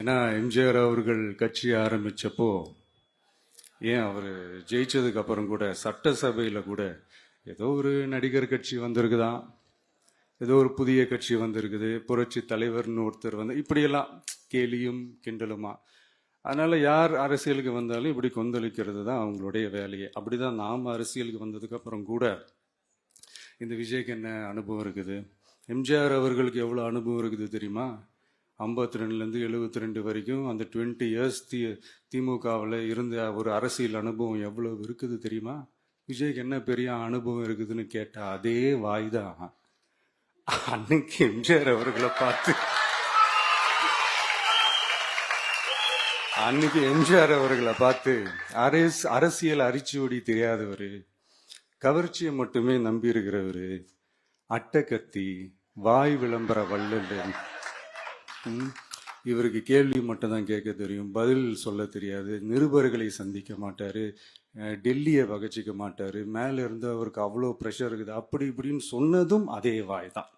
ஏன்னா எம்ஜிஆர் அவர்கள் கட்சி ஆரம்பிச்சப்போ ஏன் அவர் ஜெயிச்சதுக்கு அப்புறம் கூட சட்டசபையில் கூட ஏதோ ஒரு நடிகர் கட்சி வந்திருக்குதான், ஏதோ ஒரு புதிய கட்சி வந்திருக்குது, புரட்சி தலைவர்னு ஒருத்தர் வந்து இப்படியெல்லாம் கேலியும் கிண்டலுமா. அதனால யார் அரசியலுக்கு வந்தாலும் இப்படி கொந்தளிக்கிறது தான் அவங்களுடைய வேலையே. அப்படிதான் நாம் அரசியலுக்கு வந்ததுக்கு அப்புறம் கூட இந்த விஜய்க்கு என்ன அனுபவம் இருக்குது, எம்ஜிஆர் அவர்களுக்கு எவ்வளோ அனுபவம் இருக்குது தெரியுமா? 52லேருந்து 72 வரைக்கும் அந்த 20 இயர்ஸ் திமுகவில் இருந்த ஒரு அரசியல் அனுபவம் எவ்வளவு இருக்குது தெரியுமா? விஜய்க்கு என்ன பெரிய அனுபவம் இருக்குதுன்னு கேட்டா அதே வாய் தான் அன்னைக்கு எம்ஜிஆர் அவர்களை பார்த்து அரசியல் அரிச்சுவடி தெரியாதவர், கவர்ச்சியை மட்டுமே நம்பி இருக்கிறவர், அட்டக்கத்தி, வாய் விளம்பர வள்ளல், இவருக்கு கேள்வி மட்டும் தான் கேட்க தெரியும், பதில் சொல்ல தெரியாது, நிருபர்களை சந்திக்க மாட்டாரு, டெல்லியை வகச்சிக்க மாட்டாரு, மேல இருந்து அவருக்கு அவ்வளோ ப்ரெஷர் இருக்குது, அப்படி இப்படின்னு சொன்னதும் அதே வாய் தான்.